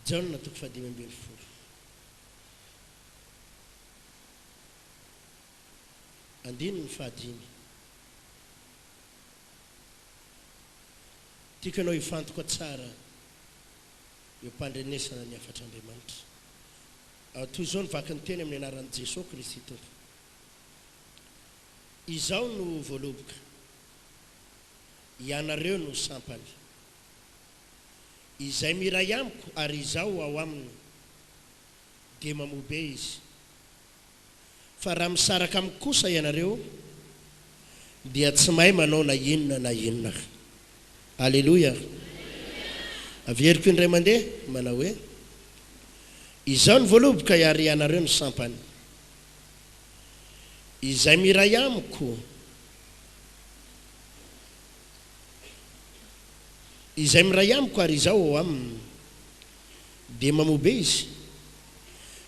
Jaona toko fadimy ambin'ny folo. Andininy fahadimy. Tiako ianao hifantoka tsara eo mpandrenesana ny afatr'Andriamanitra. Toy izao ny vaky ny teny amin'ny anaran'i Jesosy Kristy Tompo. Izaho no voaloboka, ianareo no sampany. Izay miray amiko ary izaho ao aminy dia mamobe izy. Fa raha misaraka amiko kosa ianareo dia tsy mahay manao na inona na inona. Alleluia. Averiko indray mandeha manao hoe izaho no voaloboka ary ianareo no sampany. Izay miray amiko, izay miray amiko ary izaho ao aminy dia mamobe izy.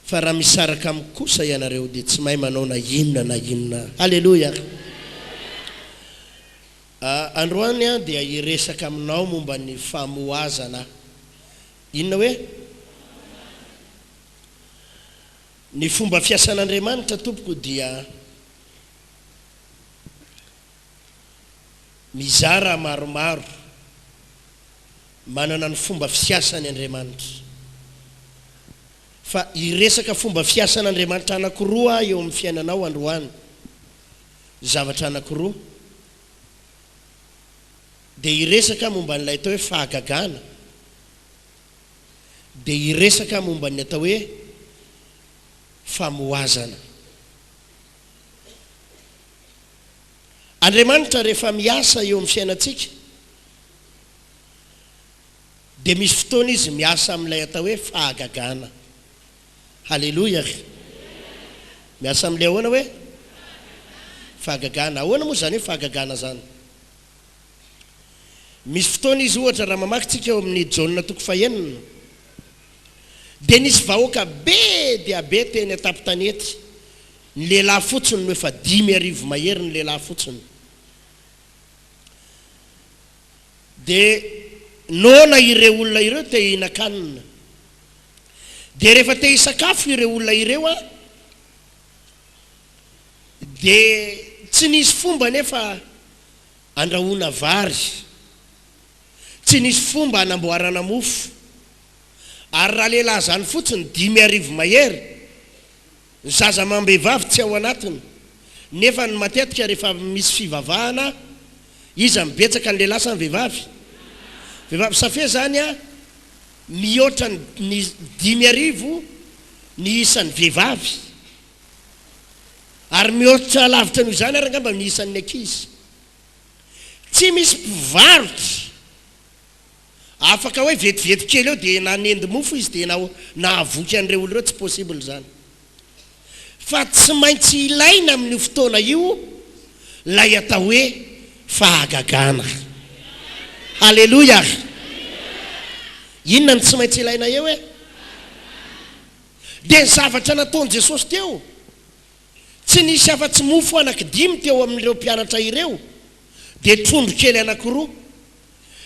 Fa raha misaraka amiko kosa ianareo dia tsy mahay manao na inona na inona. Alleluia. Androany dia iresaka aminao momba ny famoazana. Inona hoe? Ny fomba fiasan'Andriamanitra tompoko dia mizara maromaro, manana ny fomba fiasany Andriamanitra. Fa iresaka fomba fiasan'Andriamanitra anankiroa eo amin'ny fiainanao androany. Zavatra anankiroa. Dia iresaka momba n'ilay atao hoe fahagagana. Dia iresaka momba ny atao hoe famoazana. Andriamanitra rehefa miasa eo amin'ny fiainantsika dia misy fotoana izy miasa amin'ilay atao hoe fahagagana. Halleluja. Miasa amin'ilay ahoana hoe fahagagana. Ahoana moa zany hoe fahagagana zany? Misy fotoana izy ohatra raha mamakytsika eo amin'ny Jaona toko fahaenina dia nisy vahoaka be dia be teny an-tampon-tanety. Ny lehilahy fotsiny no efa 5,000 mahery ny lehilahy fotsiny. Dia nona ireo olona ireo te hihinan-kanina. Dia rehefa te hisakafo ireo olona ireo dia tsy nisy fomba nefa andrahoana vary, tsy nisy fomba anamboarana mofo. Ary raha lehilahy zany fotsiny 5,000 mahery, ny zaza amam-behivavy tsy ao anatiny. Nefa ny matetika rehefa misy fivavahana, iza mibetsaka ny lehilahy sa ny vehivavy? Vehivavy safia zany mihoatra ny 5,000 ny isan'ny vehivavy. Ary mihoatra lavitra noho izany ary angamba ny isan'ny ankizy. Tsy misy mpivarotra afaka hoe vetivety kely eo dia nanendy mofo izy dia nahavoky an'ireo olona ireo, tsy possible zany. Fa tsy maintsy ilaina amin'ny fotoana io lay atao hoe fahagagana. Halleluja. Inona ny tsy maintsy ilaina eo e? Dia ny zavatra nataon'i Jesosy teo, tsy nisy afa-tsy mofo anankidimy teo amin'ireo mpianatra ireo, dia trondro kely anankiroa.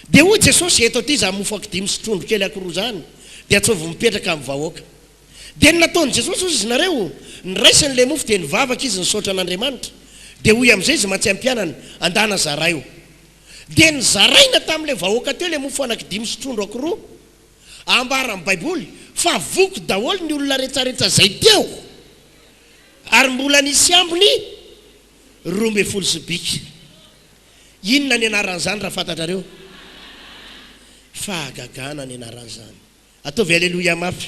Dia hoy Jesosy eto aty za mofo akidimy sy trondro kely anankiroa zany dia atsovy mipetraka amin'ny vahoaka. Dia ny nataon'i Jesosy izy nareo, niraisiny le mofo dia nivavaka izy nisaotra an'Andriamanitra. Dia hoy amin'izay izy matsy ampianany, andana zaraio. Dia nizaraina tamin'ilay vahoaka teo le mofo anankidimy sy trondro anankiroa. Ambara amin'ny Baiboly fa voky daholo ny olona rehetrarehetra zay teo. Ary mbola nisy ambiny 12 sibika. Inona ny anaran'izany raha fantatrareo? Fahagagana ny anaran'izany. Ataovy alleluia mafy.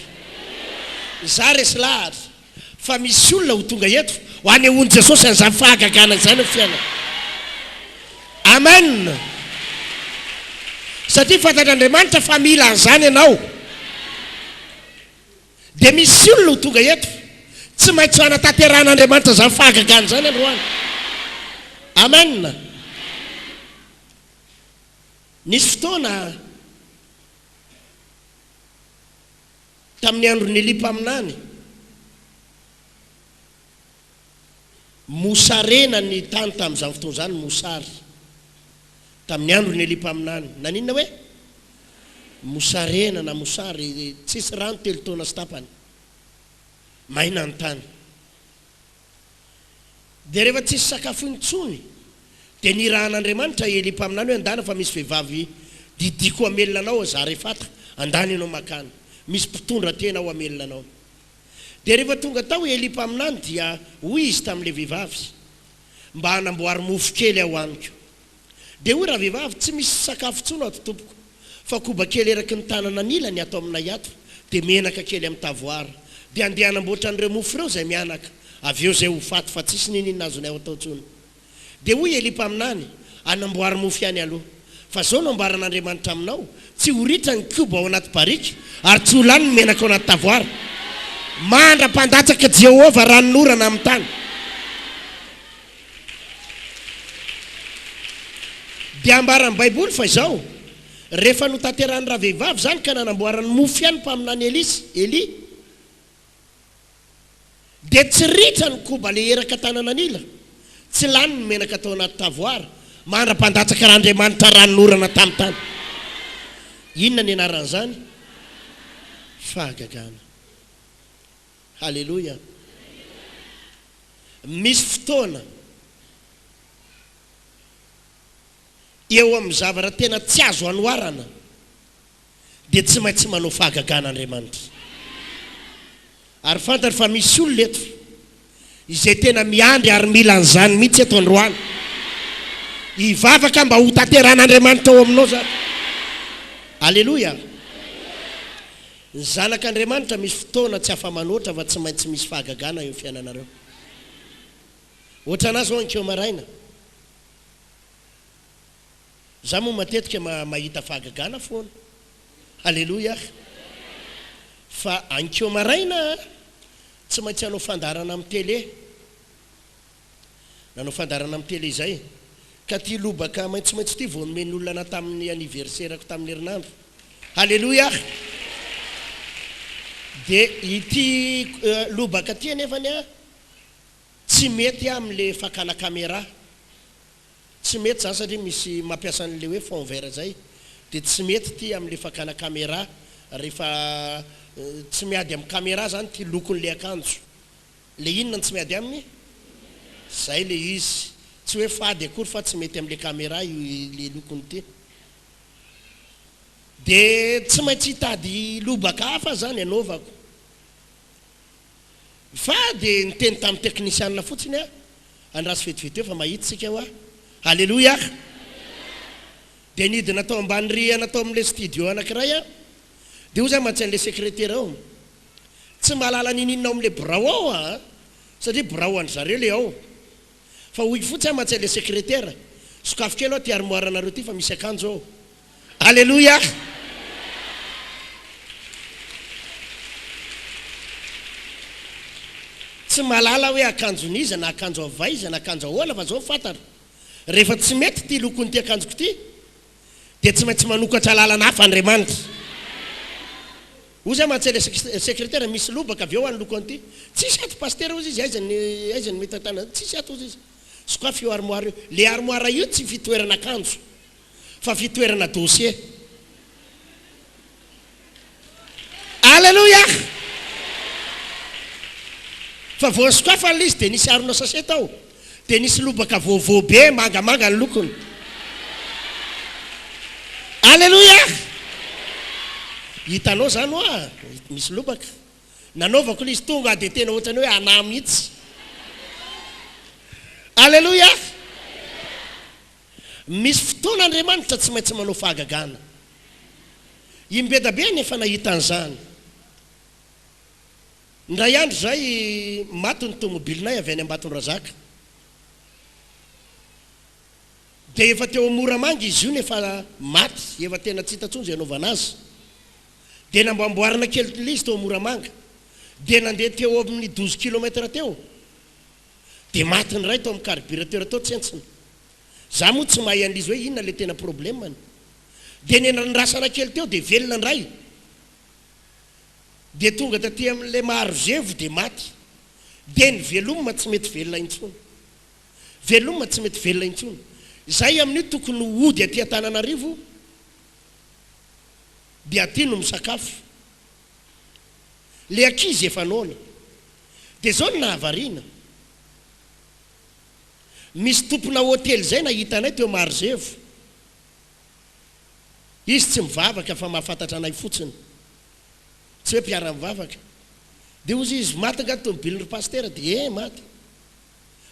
Za resy lahatra fa misy olona ho tonga eto ho anehoany Jesosy an'izany fahagagana izany ny fiainana. Amen. Satria fantatr'Andriamanitra fa mila an'izany ianao. Dia misy olona ho tonga eto tsy maintsy hanatanteran'Andriamanitra izany fahagagana izany androany. Amen. Nisy fotoana tamin'ny andro ny Elipaminany, mosarena ny tany tamin'izany fotoana izany, mosary tamin'ny andro ny Elipaminany. Naninona hoe? mosarena na mosary tsisy rano 3 taona sy tapany maina ny tany dia rehefa tsisy sakafo intsony dia ny rahan'Andriamanitra Elipa aminany hoe andana fa misy vehivavy didiko amelona anao za refata andany ianao makany misy mpitondra tena ao amelona anao dia rehefa tonga tao Elipa aminany dia hoy izy tamin'ilay vehivavy mba hanamboary mofo kely ao amiko dia hoy raha vehivavy tsy misy sakafo tsony ato tompoko fa koba kely eraky ny tanana anila ny ato aminay ato dia menaka kely amin'ny tavoara dia andeha hanamboatra an'ireo mofo ireo zay mianaka avy eo zay ho faty fa tsisy ninina azony ao atao tsony dia hoy Elipa aminany hanamboary mofo ihany aloha fa zao no ambaran'Andriamanitra aminao tsy horitra ny koba ao anaty barika ary tsy ho lany ny menaka ao anaty tavoara mandra-pandatsaka Jehovah ranon'orana amin'ny tany dia ambaran'ny Baiboly fa izao rehefa notanterany raha vehivavy zany ka nanamboarany mofo ihany mpaminany Eli dia tsy ritra ny koba le eraka tanana anila tsy lany ny menaka atao anaty tavoara mandra-pandatsaka r'Andriamanitra ranon'orana tamin'ny tany inona ny anaran'izany fahagagana halleloja misy fotoana eo amin'ny zavatra tena tsy azo anoarana dia tsy maintsy manao fahagagan'Andriamanitra ary fantatra fa misy olona eto izay tena miandry ary mila an'izany mihitsy eto androany hivavaka mba ho tanteran'Andriamanitra ao aminao zany alleloja ny zanak'Andriamanitra misy fotoana tsy afa-manoatra fa tsy maintsy misy fahagagana eo fiainanareo ohatra anazy zao ankeo maraina za moa matetika mahita fahagagana foana halleloja fa ankeo maraina tsy maintsy hanao fandarana amin'ny télé nanao fandarana amin'ny télé zay ka ty lobaka maitsomaitso ty vao nomen'olona na tamin'ny anniversairako tamin'ny herinandro halleloja dia ity lobaka ty anefany a tsy mety amin'le fakana caméra tsy mety zany satria misy mampiasa an'le hoe fond vert zay dia tsy mety ty amin'le fakana caméra rehefa tsy miady amin'ny caméra zany ty lokon'le akanjo le inona tsy miady aminy zay le izy tsy hoe fady akory fa tsy mety amin'le caméra le lokony ty dia tsy maintsy hitady lobaka hafa zany anaovako fa dia niteny tamin'ny teknisianina fotsiny a andraso vetivety eo fa mahitsika ho a halleloja dia nidina atao ambany rihana atao amin'le studio anankiray a dia ho zay mantsy secrétaire ao tsy mahalala nininina ao amin'le birao ao a satria birao andry zareo le ao fa hoy fotsy a mantsy le secrétaire sokafo kely ao ty armoire anareo ty fa misy akanjo ao halleloja tsy malala hoe akanjoniza na akanjo avaiza na akanjo ahoana fa zao fantatra rehefa tsy mety ty lokony ty akanjoko ty dia tsy maintsy manokatra lalana hafa Andriamanitra ho zay mantsy le secrétaire misy lobaka avy eo any lokony ty tsisy ato pasteur ozy izy aizany mety tana tsisy ato ozy izy sokafo eo armoire io le armoire io tsy fitoerana akanjo fa fitoerana dossier alleluja fa voa sokafo an'le izy dia nisy arona sase tao dia nisy lobaka vaovao be mangamanga ny lokony alleluja hitanao zany hoa misy lobaka nanaovako le izy tonga dia tena ohatrany hoe ana mihitsy alleluja misy fotoana Andriamanitra tsy maintsy manao fahagagana imbeda be nefa nahita an'izany ndray andro zay maty ny tomobilinay avy any Ambatondrazaka dia efa teo Moramanga izy io nefa maty efa tena tsy hita tsony zay anaovana azy dia namboamboarina kely le izy teo Moramanga dia nandeha teo amin'ny 12 kilometra teo dia maty ny ray tao amin'ny carburateur tao tsentsiny za moa tsy mahay an'izy hoe inona le tena problemany dia nirasana kely teo dia velona ny ray dia tonga taty amin'le maharozevo dia maty dia ny veloma tsy mety velona intsony veloma tsy mety velona intsony zay amin'io tokony hody aty Antananarivo dia tiano misakafo le akizy efa nona dia zao ny nahavariana misy tompona hôtely zay nahitanay teo Marzevo izy tsy mivavaka fa mahafantatra anay fotsiny tsy hoe mpiara-mivavaka dia ozy izy maty nga tomobilin'ny pastera dia maty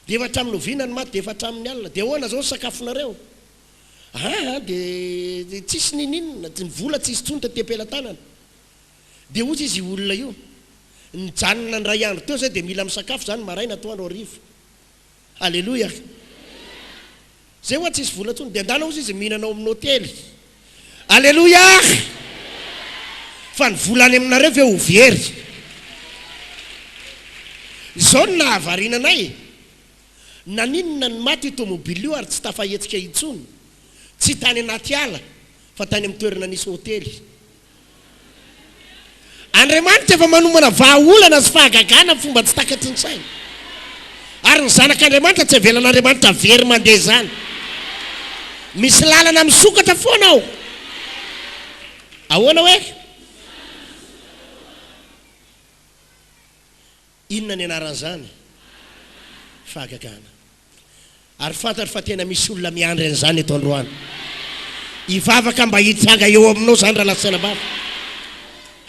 dia efa hatramin'ny ovinany maty dia efa hatramin'ny alina dia ahoana zao sakafonareo dia tsisy nininona ny vola tsisy tsony tetepelatanana dia ozy izy olona io nijanona ny ray andro teo zay dia mila misakafo zany maraina atoandro arivo alleloia zay hoa tsisy vola tsony dia andana ozy izy mihinanao amin'ny hôtely alleloia fa ny volany aminareo ve ho very zao ny nahavariana anay naninona ny maty tomobily io ary tsy tafahetsika itsony tsy tany anaty ala fa tany amin'ny toerana nisy hôtely Andriamanitra efa manomana vahaolana sy fahagagana fomba tsy takatry ny saina ary ny zanak'Andriamanitra tsy avelan'Andriamanitra very mandeha zany misy lalana misokatra foana ao ahoana hoe inona ny anaran'izany fahagagana ary fantatra fa tena misy olona miandry an'izany eto androany hivavaka mba hitsanga eo aminao zany raha lasaina bava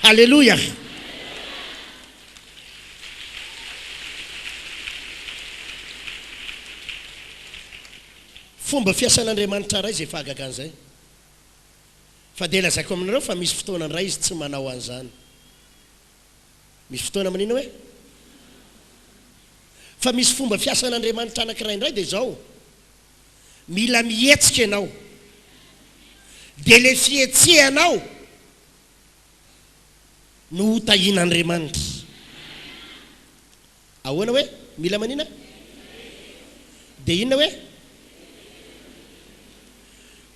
halleluia fomba fiasan'Andriamanitra ray zay fahagagana zay fa dia lazaiko aminareo fa misy fotoana ray izy tsy manao an'izany misy fotoana manina hoe fa misy fomba fiasan'Andriamanitra anankiray indray dia zao mila mihetsika ianao dia le fihetsehanao no hotahian'Andriamanitra ahoana hoe mila manina dia inona hoe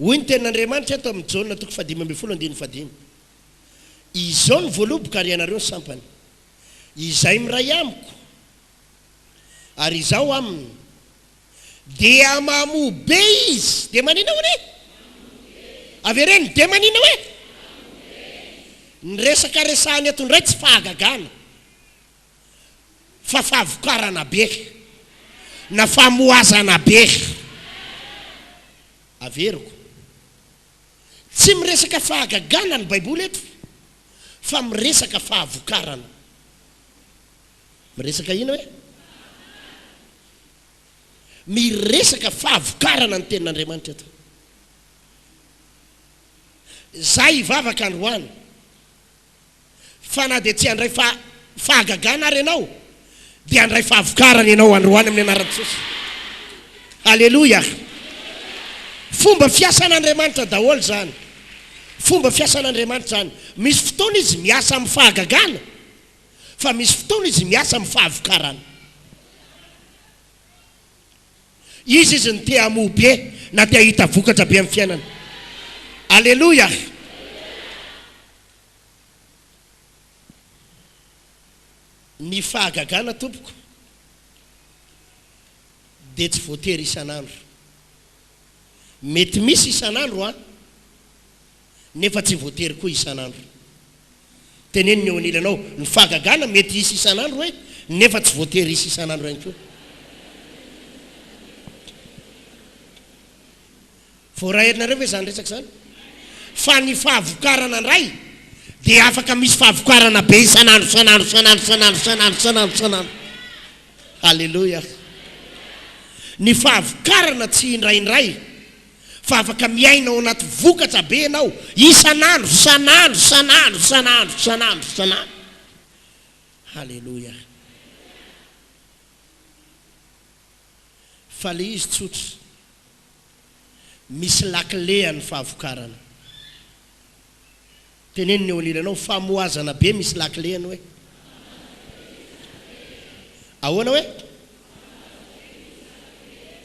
hoy ny tenin'Andriamanitra eto amin'ny Jaona 5:15 izao ny voaloboka ary ianareo ny sampany izay miray amiko ary izao aminy dia mamobe izy dia manina hoe avereny dia manina hoe ny resaka resahany eto ndray tsy fahagagana fa fahavokarana be na famoazana be averiko tsy miresaka fahagagana ny baiboly eto fa miresaka fahavokarana miresaka ina hoe miresaka fahavokarana ny tenin'Andriamanitra eto zay hivavaka androany fa na dia tsy andray fahagagana ary ianao dia andray fahavokarana ianao androany amin'ny anaran'i Jesosy alleluia fomba fiasan'Andriamanitra daholo zany fomba fiasan'Andriamanitra zany misy fotoana izy miasa amin'ny fahagagana fa misy fotoana izy miasa amin'ny fahavokarana izy ny te hamobe na te hahita vokatra be amin'ny fiainana alleluia ny fahagagana tompoko dia tsy voatery isan'andro mety misy isan'andro nefa tsy voatery koa isan'andro teneniny eo anilanao ny fahagagana mety isy isan'andro hoe nefa tsy voatery isy isan'andro ihany koa voarahirinareo ve zany resaka zany fa ny fahavokarana ndray dia afaka misy fahavokarana be isan'andro halleluia ny fahavokarana tsy indraindray fa afaka miainao anaty vokatra be ianao isan'andro halleluia fa le izy tsotra misy lakileny fahavokarana teneniny eo anilanao famoazana be misy lakileny hoe ahoana hoe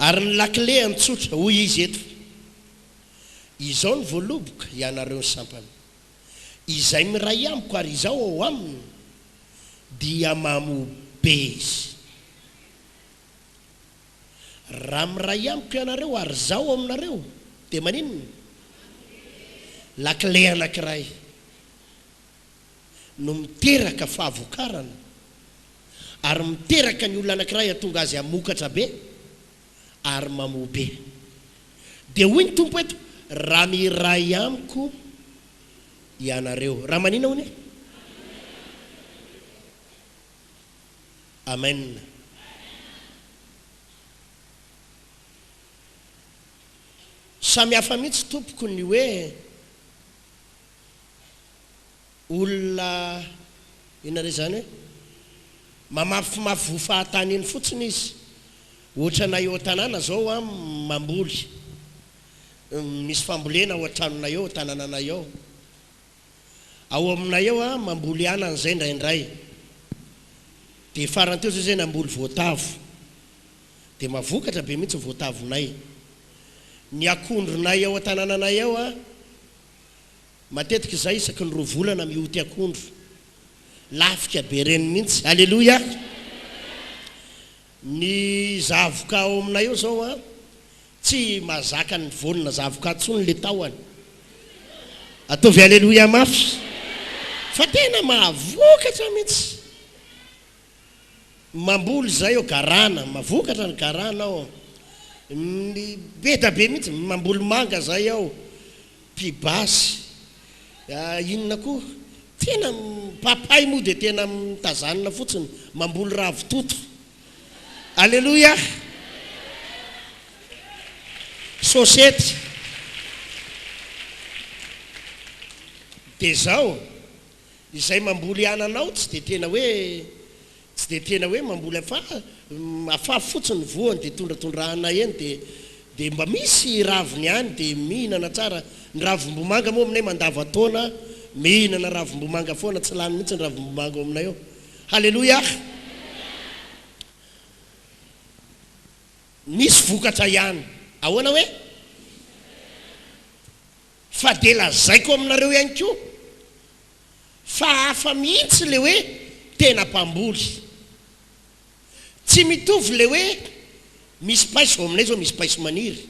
ary ny lakileny tsotra hoy izy eto izao ny voaloboka ianareo ny sampany izay miray amiko ary izao ao aminy dia mamobe izy raha miray amiko ianareo ary zao aminareo dia maninona lakile anankiray no miteraka fahavokarana ary miteraka ny olona anankiray atonga azy amokatra be ary mamobe. Dia hoy ny tompo eto, raha miray amiko ianareo. Raha manina hony? Amen. Samy hafa mihitsy tompoko ny hoe olona inare zany hoe mamafimafy ho fahatany eny fotsiny izy. Ohatra na eo an-tanàna zao a mamboly, misy fambolena ao an-tranona eo, tanànana eo, ao amina eo a mamboly anana zay indraindray. Dia faranteo zay zay namboly voatavo, dia mavokatra be mihitsy voatavonay. Ny akondronay ao an-tanànanay eo a matetika zay isaky ny 2 volana mioty akondro, lafika be reny mihitsy. Alleluia. Ny zavoka ao aminay eo zao a tsy mazaka ny volona zavoka tsony le tahony. Ataovy alleluia mafy. Fa tena mahavokatra mihitsy. Mamboly zay eo garana, mavokatra ny garana ao. Ny beda be mihitsy, mamboly manga zay ao, pibasy, inona koa, tena papay moa dia tena mitazanina fotsiny, mamboly ravitoto. Alleluia. Sosety. Dia zao izay mamboly ananao tsy dia tena hoe mamboly afa fotsiny voany dia tondratondrahana eny dia mba misy raviny ihany dia mihinana tsara. Ny ravim-bomanga moa aminay mandavataona mihinana ravim-bomanga foana, tsy lany mihitsy ny ravim-bomanga aminay eo. Halleluia. Misy vokatra ihany. Ahoana hoe? Fa dia lazaiko aminareo ihany koa fa hafa mihitsy le hoe tena mpamboly. Tsy mitovy le hoe misy paiso aminay zao, misy paiso maniry,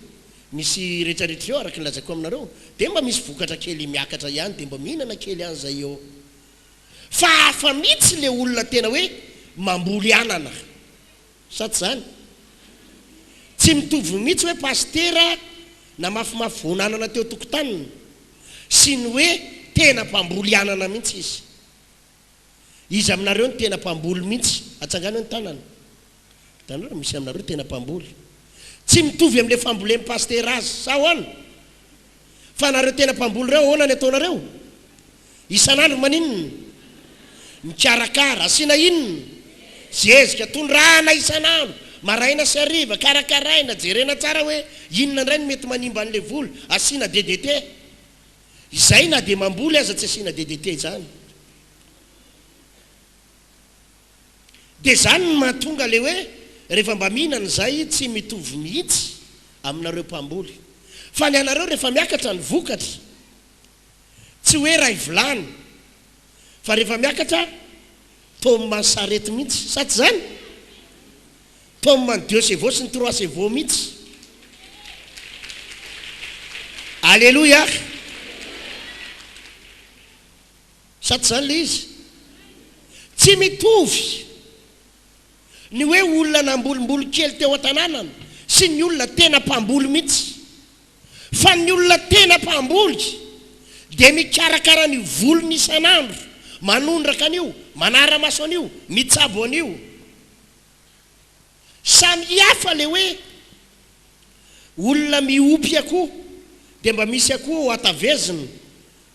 misy rehetrarehetra eo araka ny lazaiko aminareo, dia mba misy vokatra kely miakatra ihany, dia mba mihinana kely ihany zay eo. Fa hafa mihitsy le olona tena hoe mamboly anana. Saty zany? Tsy mitovy mihitsy hoe pastera na mafimafy vonanana teo tokotaniny sy ny hoe tena mpamboly anana mihitsy izy. Izy aminareo ny tena mpamboly mihitsy, atsangana ny tanana. Tanora misy aminareo tena mpamboly. Tsy mitovy amin'ilay fambolen'ny pastera azy, sa hoana? Fa nareo tena mpamboly reo, ahoana ny ataonareo? Isan'andro maninona? Mikarakara, asiana inona? Zezika, tondrahana isan'andro. Maraina sy hariva, karakaraina, jerena tsara hoe inona indray ny mety manimba an'ilay volo, asiana DDT. Izay na dia mamboly aza tsy asiana DDT zany. Dia zany no mahatonga le hoe rehefa mba mihinana zay tsy mitovy mihitsy aminareo mpamboly. Fa ny anareo rehefa miakatra ny vokatra tsy hoe ray vilany, fa rehefa miakatra tôma sarety mihitsy. Saty zany? Tôma ny 2 chevaux sy ny 3 chevaux mihitsy. Alleluia. Saty zany le izy. Tsy mitovy ny hoe olona nambolimboly kely teo an-tanànana sy ny olona tena mpamboly mihitsy. Fa ny olona tena mpamboly dia mikarakara ny volony isan'andro, manondraka an'io, manara-maso an'io, mitsabo an'io. Samy hafa le hoe olona miopy akoho dia mba misy akoho ataveziny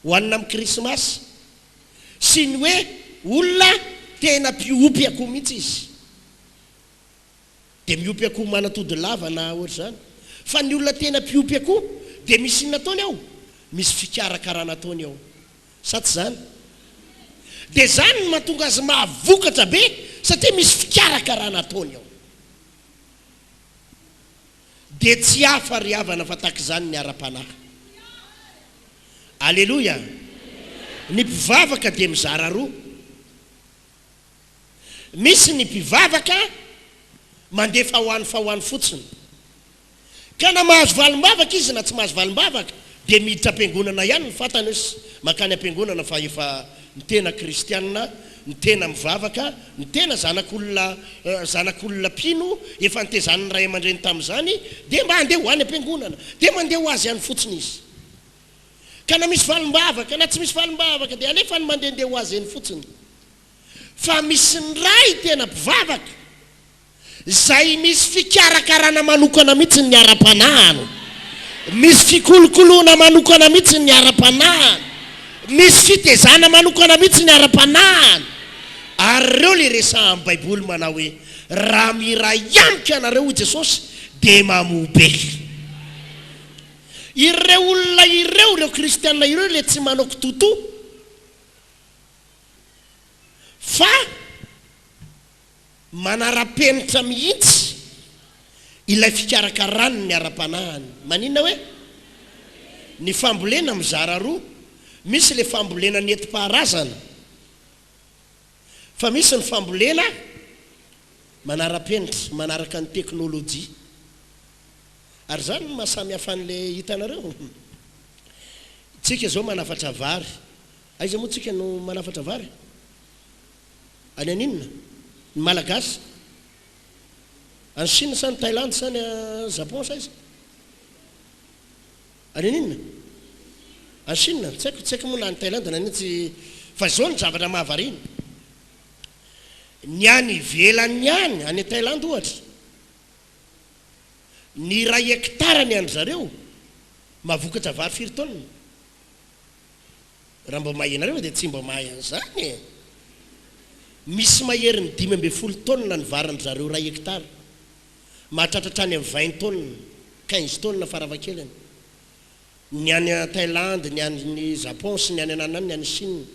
hoanina amin'ny krismasy, sy ny hoe olona tena mpiopy akoho mihitsy izy, dia miopy akoho manatody lava na ohatry zany. Fa ny olona tena mpiopy akoho dia misy inona ataony ao? Misy fikarakarana ataony ao. Saty zany? Dia zany no mahatonga azy mahavokatra be satria misy fikarakarana ataony ao. Dia tsy hafa ry havana fa tahaka izany ny ara-panahy. Alleluia. Ny mpivavaka dia mizara roa. Misy ny mpivavaka mandefa hoany fotsiny, ka na mahazo valim-bavaka izy na tsy mahazo valim-bavaka dia miditra am-piangonana ihany ny fantany hoe makany am-piangonana fa efa ny tena kristianina, ny tena mivavaka, ny tena zanak'olona pino efa nitezan'ny ray aman-dreny tamin'izany dia mba handeha ho any am-piangonana dia mandeha ho azy ihany fotsiny izy. Ka na misy valim-bavaka na tsy misy valim-bavaka dia alefa ny mandehandeha ho azy eny fotsiny. Fa misy ny ray tena mpivavaka zay misy fikarakarana manokana mihitsy ny ara-panahiny, misy fikolokoloana manokana mihitsy ny ara-panahiny, misy fitezana manokana mihitsy ny ara-panahiny. Ary ireo le resaha amin'ny baiboly manao hoe raha miray amika anareo i Jesosy dia mamobe. Ireo olona ireo kristianina ireo le tsy manao kitoto fa manara-penitra mihitsy ilay fikarakarany ny ara-panahiny. Maninona hoe ny fambolena mizara roa, misy le fambolena nentim-paharazana, fa misy ny fambolena manara-penitra manaraka ny teknôlôjia. Ary zany no mahasamy hafa an'le hitanareo. Tsika zao manafatra vary, aiza moa tsika no manafatra vary? Any aninona? Ny malagasy? Any Chine sa ny Thaïlande sa ny Japon sa izy? Any aninona? Any Chine, tsy haiko moa na ny Thaïlande na nitsy, fa zao ny zavatra mahavarina. Ny any ivelany any, any Thaïlande ohatra, ny ray hektara ny any zareo mahavokatra vary 4 tonnes. Raha mba mahenareo dia tsy mba mahay an'izany. Misy maherin'ny 12 tonnes ny varany zareo ray hektara, mahatratratra any amin'ny 20 tonnes, 15 tonnes faravakelany. Ny any Thaïlande, ny any Japon sy ny any ananany, ny any Chine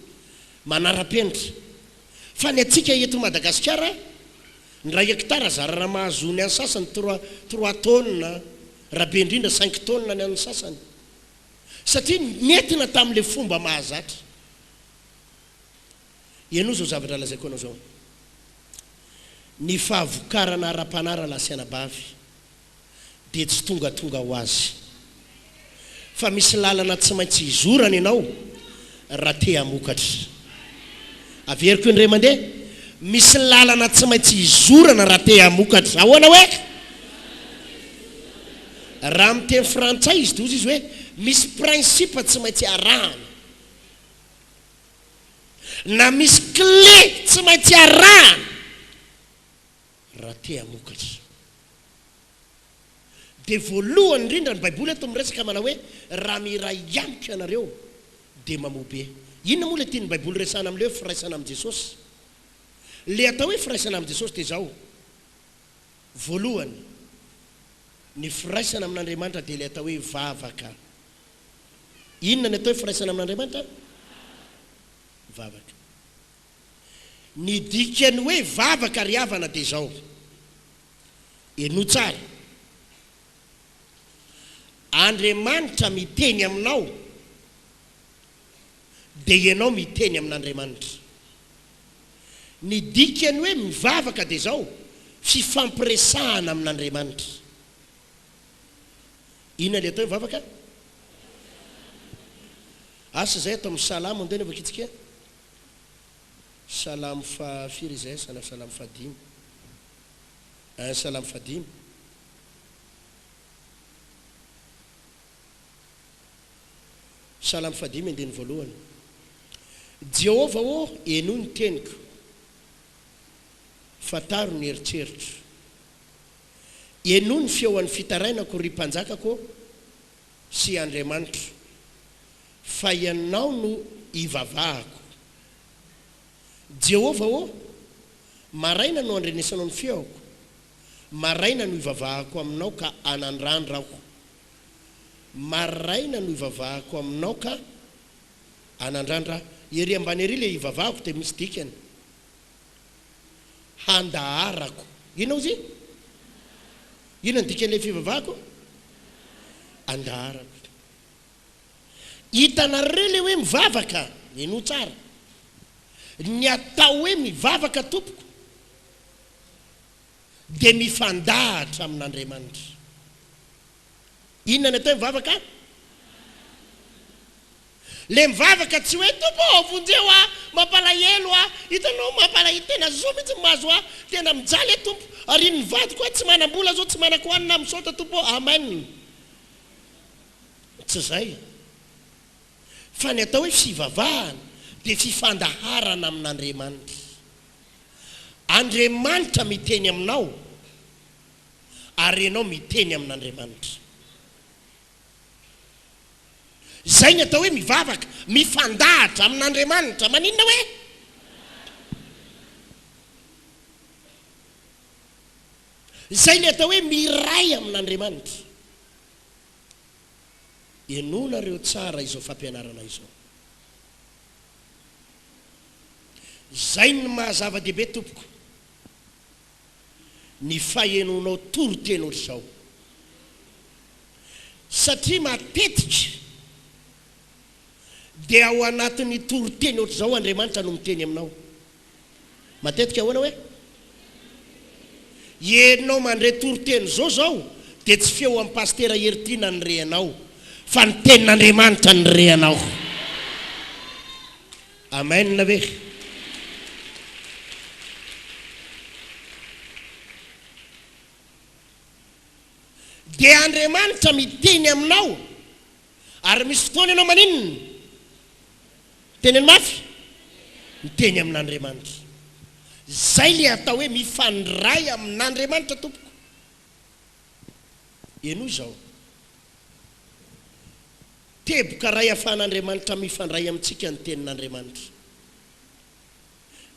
manara-penitra. Fa ny atsika eto Madagasikara, ny ray hektara zarana mahazony any sasany 3 tonnes, raha be indrindra 5 tonnes ny any sasany. Satria nentina tamin'le fomba mahazatra. Ianao zao zavatra lazaiko anao zao. Ny fahavokarana ara-panara lasiana bavy dia tsy tonga ho azy. Fa misy lalana tsy maintsy hizorana ianao raha te hamokatra. Averiko indray mandeha, misy lalana tsy maintsy hizorana raha te hamokatra. Ahoana hoe? Raha amin'ny teny frantsay izy toy izy hoe misy principe tsy maintsy arahana, na misy clé tsy maintsy arahana raha te hamokatra. Dia voalohany indrindra ny baiboly eto miresaka manao hoe raha miray amiko ianareo dia mamobe. Inona moa le tiany baiboly resana amin'ilay hoe firaisana amin'i Jesosy? Le atao hoe firaisana amin'i Jesosy dia zao. Voalohany, ny firaisana amin'Andriamanitra dia le atao hoe vavaka. Inona ny atao hoe firaisana amin'Andriamanitra? Vavaka. Ny dikany hoe vavaka ry havana dia zao. Eno tsara. Andriamanitra miteny aminao dia ianao miteny amin'Andriamanitra. Ny dikany hoe mivavaka dia zao, fifampiresahana amin'Andriamanitra. Inona le atao hoe vavaka? Asa zay atao amin'ny salamo andena vakitsika. Salamo fa firy zay, salamo fa 5. Salamo fa 5. Salamo fa 5 andeny voalohany. Jehova ô, eno ny teniko, fataro ny eritseritra. Eno ny feoan'ny fitarainako ry mpanjakako sy Andriamanitra, fa ianao no ivavahako. Jehova ô, maraina no andrenesanao ny feoko, maraina no ivavahako aminao ka anandrandrako. Maraina no ivavahako aminao ka anandrandra. Ery ambany ery le ivavahako dia misy dikany. Handaharako. Inona izy? Inona ny dikan'ilay fivavahako? Handaharako. Hitanareo le hoe mivavaka, eno tsara. Ny atao hoe mivavaka tompoko dia mifandahatra amin'Andriamanitra. Inona ny atao mivavaka? le mivavaka tsy hoe tompo vonjeo mampalahelo hitanao mampalahelo tena zao mihitsy mahazo tena mijaly tompo ary ny vady koa tsy manam-bola zao tsy manako hanina misaota tompo amen tsy zay fa ny atao hoe fivavahana dia fifandaharana amin'Andriamanitra. Andriamanitra miteny aminao ary ianao miteny amin'Andriamanitra. Zay ny atao hoe mivavaka, mifandahatra amin'Andriamanitra. Maninona hoe? Zay ny atao hoe miray amin'Andriamanitra. Ianonareo tsara izao fampianarana izao. Zay ny mahazava-dehibe tompoko. Ny fahenonao toro-teny ohatr'izao. Satria matetika dia ao anatin'ny toro-teny ohatr'izao Andriamanitra no miteny aminao. Matetika ahoana hoe? Ianao mandray toro-teny zao dia tsy feo amin'ny pastera Hertina ny rehanao, fa ny tenin'Andriamanitra ny rehanao. Amen na ve? Dia Andriamanitra miteny aminao ary misy fotoana ianao maninona? Teneny mafy? Miteny amin'Andriamanitra. Zay le atao hoe mifandray amin'Andriamanitra tompoko. Eno zao. Teboka ray ahafahan'Andriamanitra mifandray amintsika ny tenin'Andriamanitra.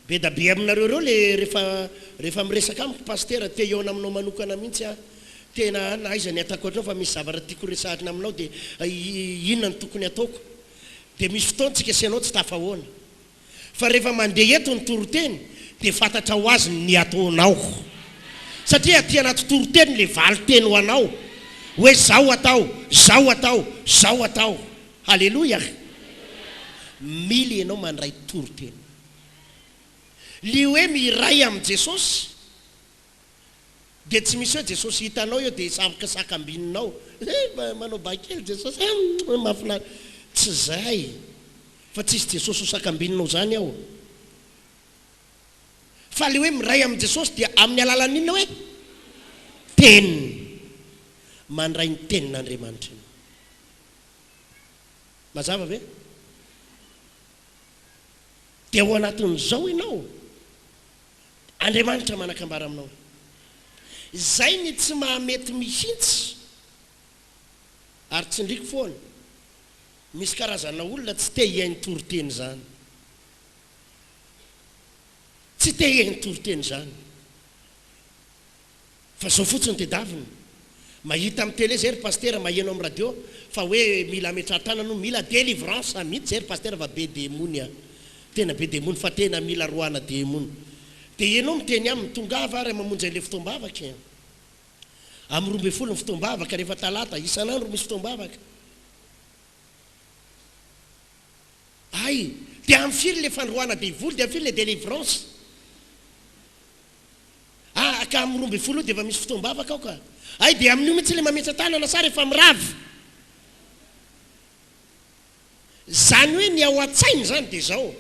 Be da be aminareo reo le rehefa miresaka amiko pastera te eo aminao manokana mihitsy tena na aiza ny atako ohatrao fa misy zavatra tiako resahana aminao dia inona ny tokony ataoko. Dia misy fotoana tsika sianao tsy tafahoana. Fa rehefa mandeha eto ny toro-teny dia fantatra ho azy ny ataonao. Satria aty anaty toro-teny le vali-teny ho anao. Hoe zao atao, zao atao, zao atao. Halleluja. Mila ianao mandray toro-teny. Li hoe miray amin'ny Jesosy dia tsy misy hoe Jesosy hitanao eo dia sakambinanao. Manao bakely Jesosy mafina. Tsy zay. Fa tsisy Jesosy ho sakambinanao zany aho. Fa le hoe miray amin'ny Jesosy dia amin'ny alalan'inona hoe? Teny. Mandray ny tenin'Andriamanitra. Mazava ve? Dia ao anatin'izao ianao Andriamanitra manakambara aminao. Zay ny tsy mahamety mihitsy ary tsindriko foana. Misy karazana olona tsy te hiainy toro-teny zany. Tsy te hiainy toro-teny zany. Fa zao fotsiny tedaviny. Mahita amin'ny télé zay ry pastera maheno amin'ny radio fa hoe mila metratrana no mila délivrance mihitsy zay ry pastera fa be demony tena be demony fa tena mila roana demony. Dia ianao miteny aminy tongava ary mamonjy an'ilay fotoam-bavaka. Amin'ny 12 ny fotoam-bavaka rehefa talata isan'andro misy fotoam-bavaka. Ay, dia amin'ny firy le fandroana devoly dia firy le délivrance. Ka amin'ny 12 dia efa misy fotoam-bavaka ao ka. Ay, dia amin'io mihitsy le mametra tanana sa rehefa mirava. Zany hoe ny ao an-tsainy zany dia zao.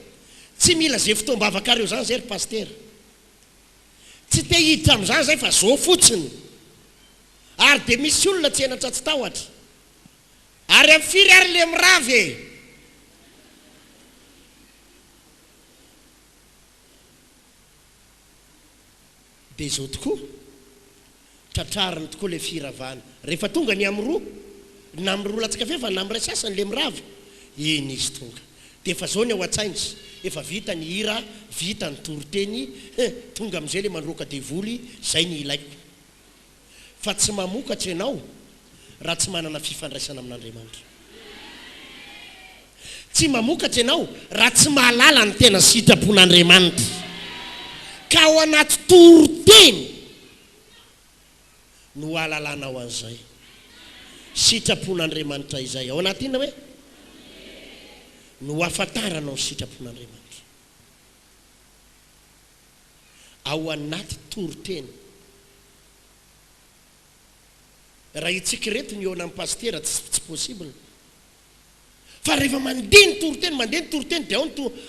Tsy mila zay fotoam-bavaka reo zany zay ry pastera. Tsy te hiditra amin'izany zay fa zao fotsiny. Ary dia misy olona tsy henatra tsy tahotra. Ary amin'ny firy ary le mirava e. Dia zao tokoa. Tratrariny tokoa le firavana. Rehefa tonga ny amin'ny roa, na amin'ny roa latsaka fe fa na amin'ny ray sasany le mirava. Eny izy tonga. Dia efa zao ny ao an-tsainy. Efa vita ny hira, vita ny toro-teny, tonga amin'izay le mandroaka devoly, zay ny ilaiko. Fa tsy mamokatra ianao raha tsy manana fifandraisana amin'Andriamanitra. Tsy mamokatra ianao raha tsy mahalala ny tena sitrapon'Andriamanitra. Ka ao anaty toro-teny no ahalalànao an'izay. Sitrapon'Andriamanitra izay. Ao anaty inona hoe? No afantaranao ny sitrapon'Andriamanitra. Ao anaty toro-teny. Raha itsika reto ny eo amin'ny pastera tsy possible. fa rehefa mandeha ny toroteny dia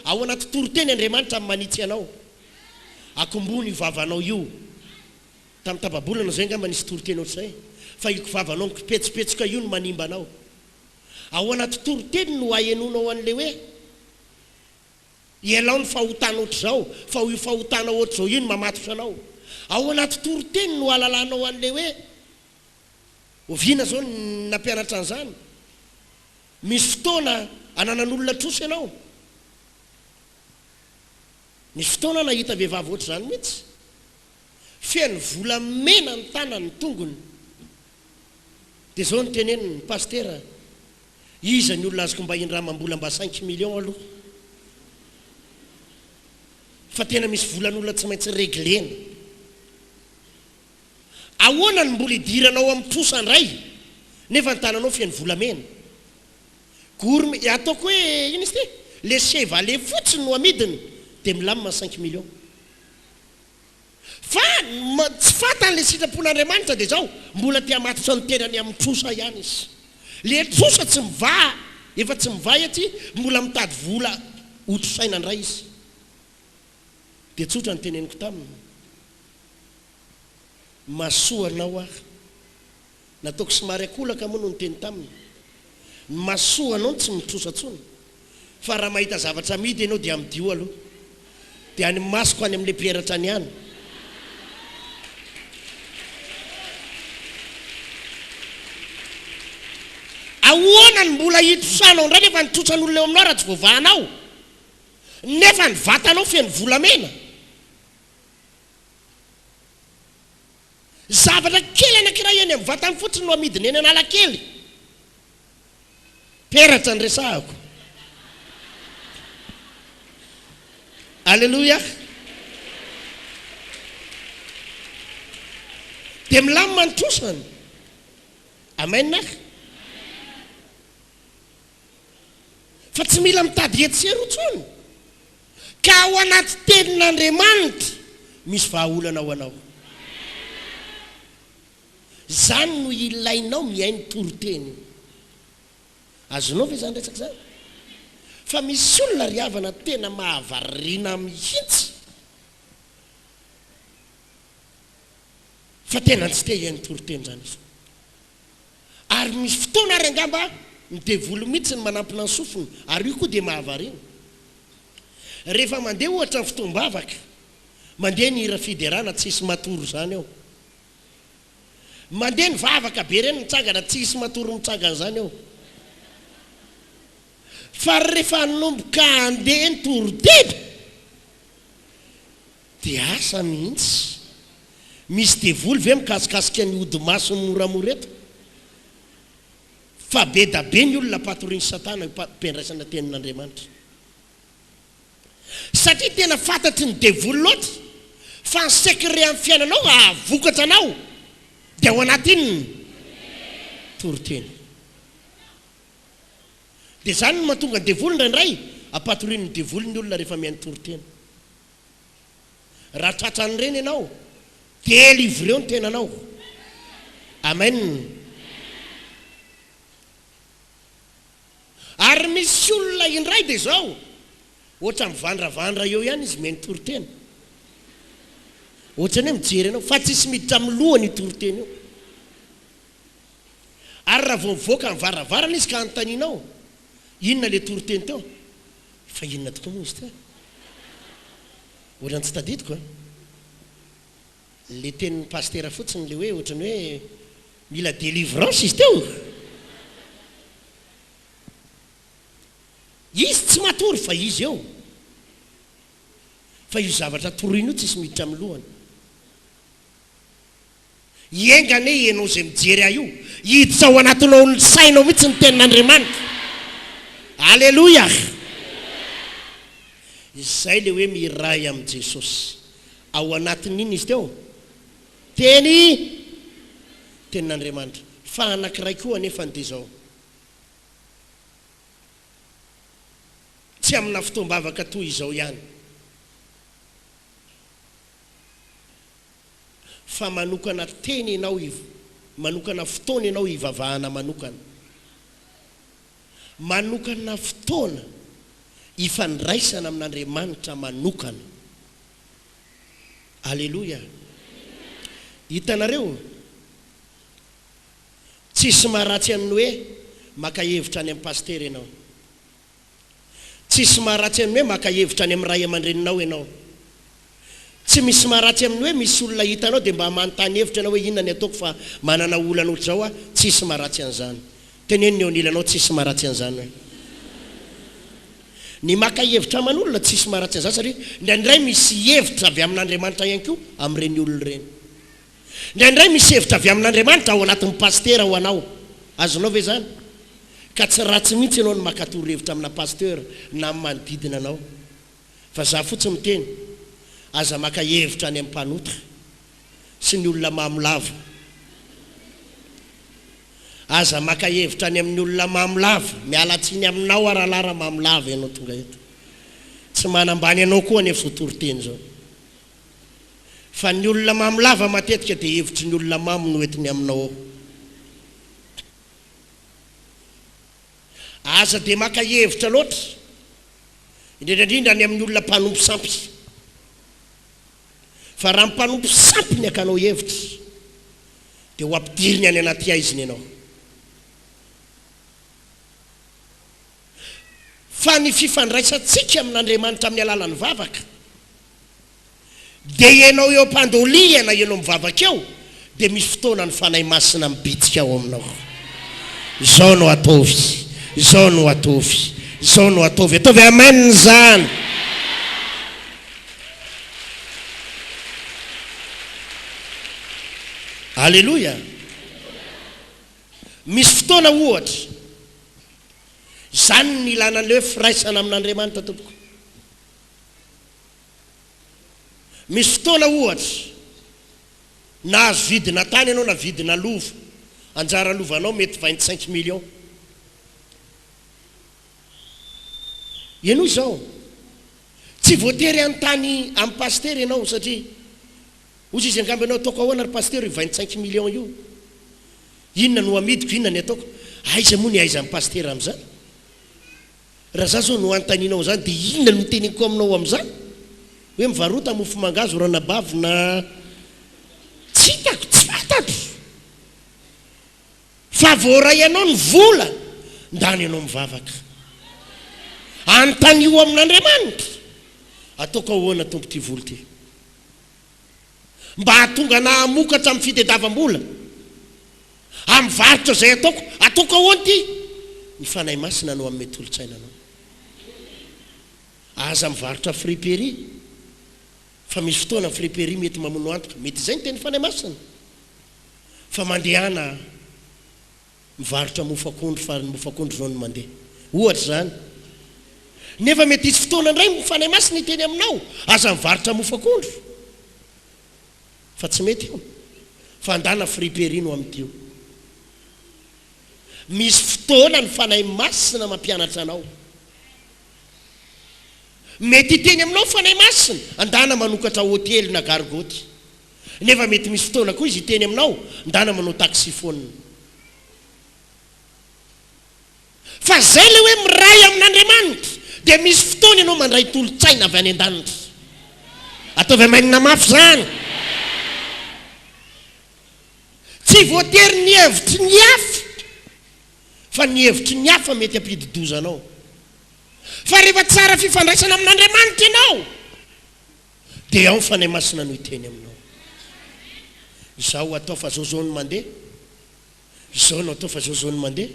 ao anaty toroteny Andriamanitra manitsy anao akombony vavanao io tamin'ny tababolana zay ngamba nisy toroteny ohatr'izay fa io vavanao mipetsipetsoka io no manimba anao ao anaty toroteny no ahenonao an'le hoe ialao ny fahotana ohatr'izao fa io fahotana ohatr'izao io no mamatotra anao ao anaty toroteny no alalanao an'le hoe oviana zao nampianatra an'izany misy fotoana ananan'olona troso ianao misy fotoana nahita vehivavy ohatr' izany mihitsy feno vola mena ny tanany ny tongony dia zao ny teneniny ny pastera iza ny olona azoko mba indramam-bola mba 5 millions aloha fa tena misy volan'olona tsy maintsy reglena ahoana ny mbola idiranao amin'ny trosa ndray nefa ny tananao feno volamena gourmet ataoko hoe ino izy ty le chevalet fotsiny no amidiny dia milamina 5 millions fa tsy fatan'le sitrapon'Andriamanitra dia zao mbola tia matotra ny tenany amin'ny trosa ihany izy le trosa tsy miva efa tsy mivay aty mbola mitady vola hotrosaina indray izy dia tsotra ny teneniko taminy masoanao aho nataoko somary akolaka moa no ny teny taminy masoanao tsy mitrosa tsony fa raha mahita zavatra midy ianao dia amidio aloha dia any masoko any amin'le mperatra any any ahoana ny mbola hitrosanao indray nefa nitrosan'olona eo aminao raha tsy voavahanao nefa ny vatanao feno volamena zavatra kely anankiray eny amin'ny vatany fotsiny no amidiny eny analakely peratra ny resahako alleluia dia milamina ny trosany amen fa tsy mila mitady etsero tsony ka ao anaty tenin'Andriamanitra misy vahaolana ao anao zany no ilainao miainy toroteny azonao ve zany resaka zany fa misy olona riavana tena mahavarina mihitsy fa tena tsy te hiainy toroteny zany izy ary misy fotoana ary angamba midevolo mihitsy ny manampina ny sofiny ary io koa dia mahavarina rehefa mandeha ohatra ny fotoam-bavaka mandeha ny hira fiderana tsisy matoro zany ao mandeha ny vavaka be reny mitsangana tsisy matoro mitsangana zany ao fa rehefa nomboka andeha ny toroteny dia asa mihitsy misy devolo ve mikasikasika ny odi-maso ny moramoreto fa be da be ny olona patoriny satana mpendraisana tenin'Andriamanitra satria tena fantatry ny devolo loatra fa ny sekre amin'ny fiainanao ahavokatra anao dia ao anatiny toroteny dia zany no mahatonga ny devolo indraindray apatoriny ny devolo ny olona rehefa mihainy toroteny raha tratran'ireny ianao dia livreo ny tenanao amen ary misy olona indray dia zao ohatra mivandravandra eo ihany izy mihainy toroteny ohatrany hoe mijery ianao fa tsisy miditra amin'ny lohany io toroteny io ary raha vao mivoaka mivaravarana izy ka anontanianao inona le toroteny teo fa inona tokoa moa izy teo ohatrany tsy tadidiko le tenin'ny pastera fotsiny le hoe ohatrany hoe mila délivrance izy teo izy tsy matory fa izy eo fa io zavatra torino io tsisy miditra amin'ny lohany iengane ianao zay mijery aho io hiditra ao anatinao ny sainao mihitsy ny tenin'Andriamanitra alleluia izay le hoe miray amin'i Jesosy ao anatin'iny izy teo tenin'Andriamanitra fa anankiray koa anefa ny dia zao tsy amina fotoam-bavaka toy izao ihany fa manokana teny ianao manokana fotoana ianao hivavahana manokana manokana fotoana ifandraisana amin'Andriamanitra manokana. Alleluia. Hitanareo tsisy maharatsy amin'ny hoe maka hevitra any amin'ny paster ianao, tsisy maharatsy amin'ny hoe maka hevitra any amin'ny ray aman-dreninao ianao, tsy misy maharatsy amin'ny hoe misy olona hitanao dia mba manontany hevitra ianao hoe inona ny ataoko fa manana olana ohatr'izao a. Tsisy maharatsy an'izany. Teneniny eo anilanao tsisy maharatsy an'izany hoe ny maka hevitra aman'olona tsisy maharatsy an'izany, satria indraindray misy hevitra avy amin'Andriamanitra ihany koa amin'ireny olona ireny. Indraindray misy hevitra avy amin'Andriamanitra ao anatin'ny pastera ho anao. Azonao ve zany? Ka tsy ratsy mihitsy ianao no makatoro hevitra amina pasteur na amin'ny manodidina anao, fa za fotsiny miteny aza maka hevitra any amin'ny mpanotra sy ny olona mamolava, aza maka hevitra any amin'ny olona mamolava, mialatsiny aminao aralara mamolava ianao tonga eto, tsy manambany anao koa ny efisotoroteny zao. Fa ny olona mamolava matetika dia hevitry ny olona mamy no entiny aminao ao. Aza dia maka hevitra loatra indrindrandrindra any amin'ny olona mpanompo sampy, fa raha mpanompo sampy ny akanao hevitra dia ho ampidiriny any anaty aiziny ianao. Fa ny fifandraisantsika amin'Andriamanitra amin'ny alalan'ny vavaka dia ianao eo mpandoliana, ianao mivavaka eo dia misy fotoana ny fanahy masina mibitsika ao aminao. Izao no ataovy, izao no ataovy, izao no ataovy. Ataovy amen zany. Alleluia. Misy fotoana ohatra zany ny ilana an'ilay hoe firaisana amin'Andriamanitra tompoko. Misy fotoana ohatra na azo vidina tany ianao na vidina lova, anjara lovanao mety 25 millions. Ianao izao tsy voatery an-tany amin'ny paster ianao, satria ozy izy angambo ianao ataoko ahoana ry paster io 25 millions io, inona no amidiko, inona ny ataoko? Aiza moa ny aiza amin'ny paster amin'izany? Raha za zao no antaninao zany dia inona no teniko aminao amin'izany? Hoe mivarota mofo mangazo ranabavy na tsy hitako, tsy fantako. Fa voaray ianao ny vola ndany ianao mivavaka antanio amin'Andriamanitra. Ataoko ahoana tompo ty vola ty mba hatonga na hamokatra amin'ny fitadiavam-bola amin'ny varotra izay ataoko ahoana ty? Ny fanahy masina no amin'ny mety olo-tsainanao. Aza mivarotra friperie, fa misy fotoana friperie mety mamono antoka, mety izay ny teny fanahy masina. Fa mandehana mivarotra mofo akondro, fa mofo akondro zao no mandeha ohatra zany. Nefa mety hisy fotoana indray ny fanahy masina iteny aminao aza mivarotra mofo akondro, fa tsy mety io, fa andana friperie no amin'ity io. Misy fotoana ny fanahy masina mampianatra anao. Mety iteny aminao fanahy masina andana manokatra hôtely na gargoty, nefa mety misy fotoana koa izy iteny aminao andana manao taxi phone. Fa zay le hoe miray amin'Andriamanitra dia misy fotoana ianao mandray tolo-tsaina avy any an-danitra. Ataovy amainina mafy zany. Tsy voatery ny hevitry ny hafa, fa ny hevitry ny hafa mety ampidi-dozanao. Fa rehefa tsara fifandraisana amin'Andriamanitra ianao dia ao ny fanahy masina no iteny aminao. Izao atao fa zao zao no mandeha, izao no atao fa zao zao no mandeha.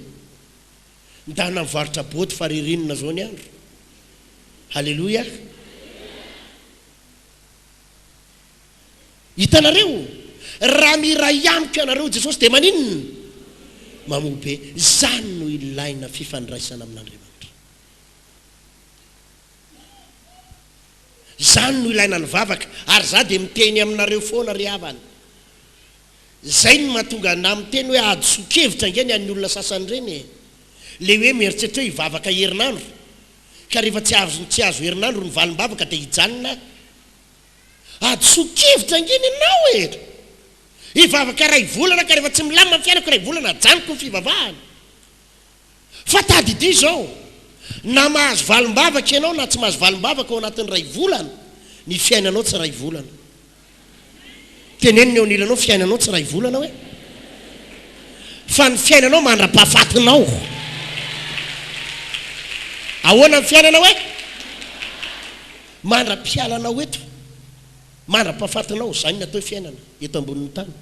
Ndana mivarotra boty fa ririnina zao ny andro. Halleluia. Hitanareo raha miray amiko ianareo Jesosy dia maninona? Mamobe. Zany no ilaina fifandraisana amin'Andriamanitra. Zany no ilaina ny vavaka. Ary za dia miteny aminareo foana ry havana. Zay no mahatonga na miteny hoe adosokevitra ingeny any olona sasany ireny, le hoe mieritreritra hoe hivavaka herinandro, ka rehefa tsy azo herinandro ny valim-bavaka dia hijanona. Adosokevitra ingeny ianao e, hivavaka ray volana ka rehefa tsy milamina amin'ny fiainako ray volana ajanoko ny fivavahana. Fatady ity zao na mahazo valim-bavaka ianao na tsy mahazo valim-bavaka ao anatin'ny ray volana ny fiainanao tsy ray volana. Teneniny eo nilanao fiainanao tsy ray volana hoe fa ny fiainanao mandra-pahafatinao. Ahoana ny fiainanao hoe mandra-pialanao eto mandra-pahafatinao. Zany natao fiainana eto ambonin'ny tany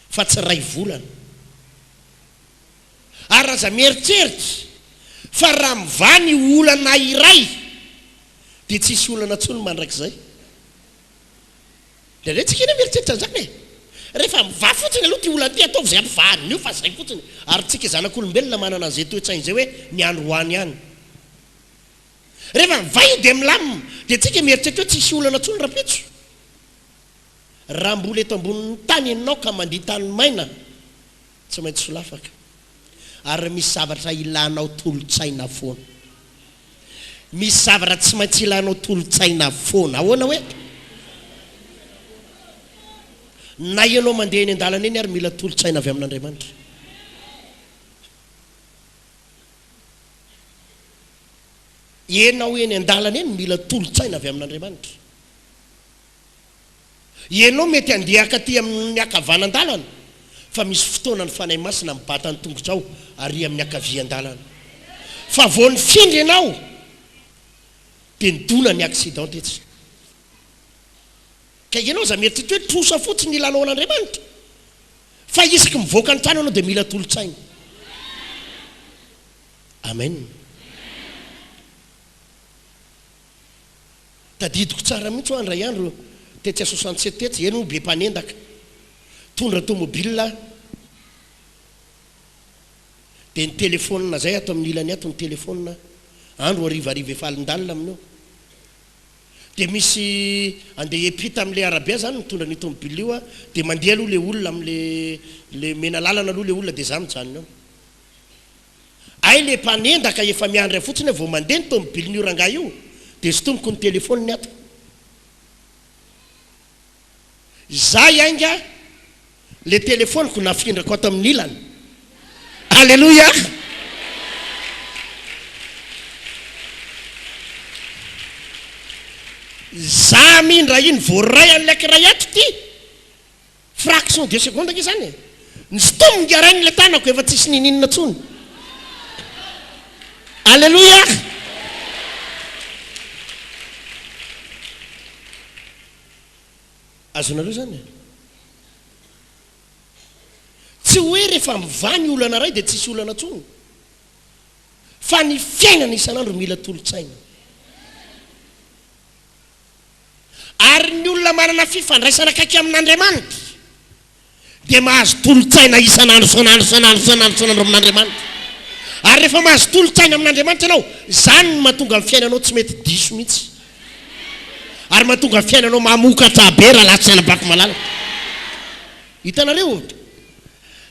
fa tsy ray volana. Ary raha za mieritreritra fa raha mivany olana iray dia tsisy olana tsony mandrakizay. Lalaitsika ina mieritreritra zany e. Rehefa miva fotsiny aloha ty olana ty ataovy zay ampivahany io fa zay fotsiny. Ary tsika zanak'olombelona manana an'izay toe-tsainy zay hoe ny andro hoany ihany. Rehefa miva io dia milamina dia tsika mieritreritra hoe tsisy olana tsony rapitso. Raha mbola eto ambonin'ny tany ianao ka mandiha tany maina tsy maintsy solafaka. Ary misy zavatra ilanao tolotsaina foana. Misy zavatra tsy maintsy ilanao tolotsaina foana. Ahoana hoe na ianao mandeha eny an-dalana eny ary mila tolotsaina avy amin'Andriamanitra. Ianao eny an-dalana eny mila tolotsaina avy amin'Andriamanitra. Ianao mety andeha akaty amin'ny akavanandalana fa misy fotoana ny fanahy masina mibata ny tongotrao ary amin'ny akavian-dalana. Fa vao ny findry ianao dia nidona ny accident tetsy. Ka ianao za mieritreritra hoe trosa fotsiny ilanao an'Andriamanitra fa isaky mivoaka ny trano ianao dia mila tolotsaina. Amen. Tadidiko tsara mihitsy ho andray andro tetsy 67 tetsy eno be mpanendaka tondra tomobile dia ny telefônina zay ato amin'ny ilany ato ny telefônina andro arivariva efalindalina amin'io dia misy andeha epita amin'ilay arabe zany mitondra ny tomobile io dia mandeha aloha le olona amin'le mena lalana aloha le olona dia za mijanona eo. Ay le mpanendaka efa miandry fotsiny vao mandeha ny tomobile ny oranga io dia sotomiko ny telefôniny ato. Za ianga le telefôniko nafindrako ato amin'ny ilany. Alléluia. Za mindra iny voaray an'ilay kiray ato ty fraction de seconde ke zany ny stomy ngarainy le tanako efa tsisy nininina tsony. Alléluia. Azonareo zany tsy hoe rehefa mivany olana ray dia tsisy olana tsony fa ny fiainana isan'andro mila tolotsaina. Ary ny olona manana fifandraisana akaiky amin'Andriamanitra dia mahazo tolotsaina isan'andro isan'andro amin'Andriamanitra. Ary rehefa mahazo tolotsaina amin'Andriamanitra ianao zany no mahatonga amin'ny fiainanao tsy mety diso mihitsy. Ary mahatonga amin'ny fiainanao mamokatra be raha latsy anabako malala. Hitanareo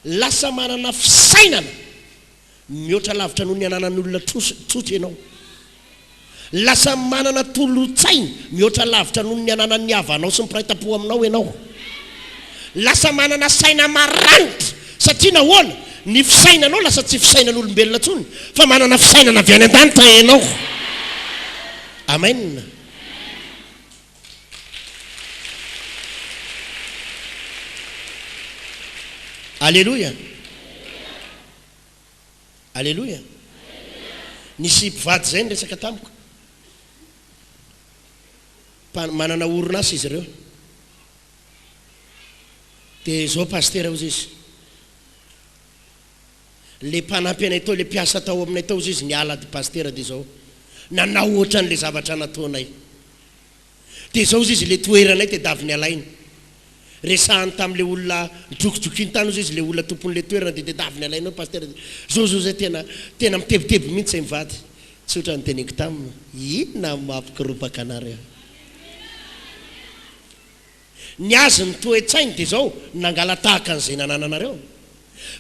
lasa manana fisainana mihoatra lavitra noho ny ananan'ny olona tsotra ianao. Lasa manana tolotsaina mihoatra lavitra noho ny ananan'ny havanao sy mipiraita-po aminao ianao. Lasa manana saina maranitra satria nahoana ny fisainanao lasa tsy fisainan'olombelona tsony fa manana fisainana avy any an-danitra ianao. Amen. Alléluia. Alléluia. Nisy mpivady zay resaka tamiko manana orinasa izy ireo dia zao pasteur ozy izy le mpanampy anay tao le mpiasa tao aminay tao izy niala di pasteur dia zao nanao ohatra n'le zavatra nataonay dia zao izy le toeranay dia davy ny alainy resahany tamin'le olona mijokijoky ny tany ozy izy le olona tompon'le toerana dia davy ny alainao pasteur zao zay tena mitebiteby mihitsy zay mivady tsy oatra ny teneniko taminy inona mampikiropaka anareo. Ny azy ny toe-tsainy dia zao nangala tahaka an'izay nanananareo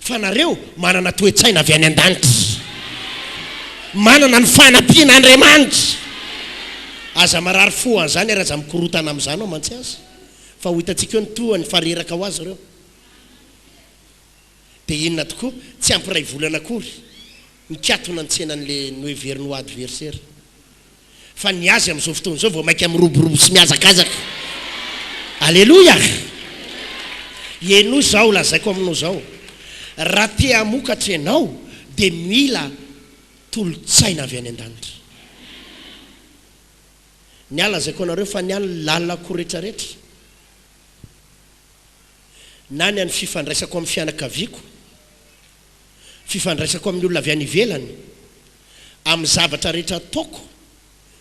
fa nareo manana toe-tsaina avy any an-danitra manana ny fanampian'Andriamanitra aza marary fo an'izany ary aza mikorotana amin'izany ao mantsy azy fa ho hitantsika eo ny toa ny fareraka ho azy ireo dia inona tokoa tsy ampiray volana akory mikatona antsenan'le noeverino adversaire fa ny azy amin'izao fotoana izao vao mainka miroborobo sy miazakazaka. Alleloia. Ieno zao lazaiko aminao zao, raha te hamokatra ianao dia mila tolotsaina avy any an-danitra. Ny ala zaiko anareo fa ny ala lalako rehetrarehetra na ny any fifandraisako amin'ny fianakaviako, fifandraisako amin'ny olona avy any ivelany, amin'ny zavatra rehetra ataoko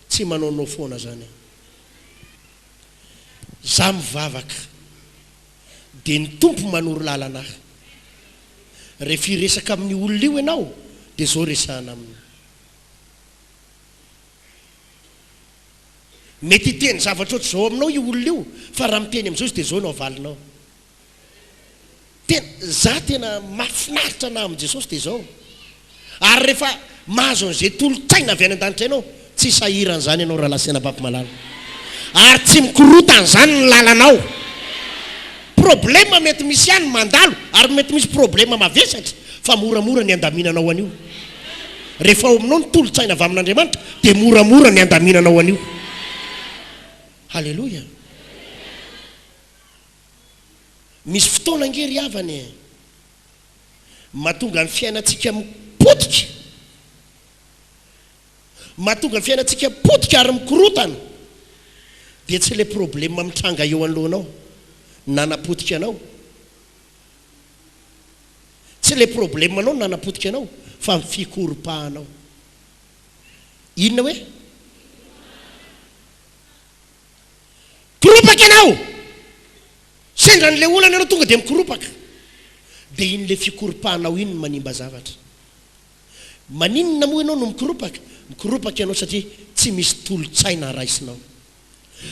tsy manaonao foana zany. Za mivavaka dia ny tompo manoro lalanahy. Rehefa iresaka amin'ny olona io ianao dia zao resahana aminy. Mety hiteny zavatra ohatry zao aminao io olona io, fa raha miteny amin'izao izy dia zao no avalinao. Za tena mahafinaritra na amin'i Jesosy dia zao. Ary rehefa mahazo an'izay tolotsaina avy any an-danitra ianao, tsy sahiran'izany ianao raha lasena papo malala. Ary tsy mikorotan'izany ny lalanao. Problema mety misy ihany mandalo, ary mety misy problema mavesatra, fa moramora ny andaminanao an'io. Rehefa ao aminao ny tolotsaina avy amin'Andriamanitra dia moramora ny andaminanao an'io. Halleluja. Misy fotoana ngery havany mahatonga ny fiainantsika mipotika, mahatonga ny fiainantsika potika ary mikorotana, dia tsy ilay problema mitranga eo anoloanao nanapotika anao, tsy ilay problema anao nanapotika anao, fa ny fikorom-pahanao. Inona hoe koropaka ianao, sendra n'ilay olana ianao tonga dia mikoropaka, dia iny ilay fikorom-pahanao iny manimba zavatra. Maninona moa ianao no mikoropaka? Mikoropaka ianao satria tsy misy tolotsaina raisinao.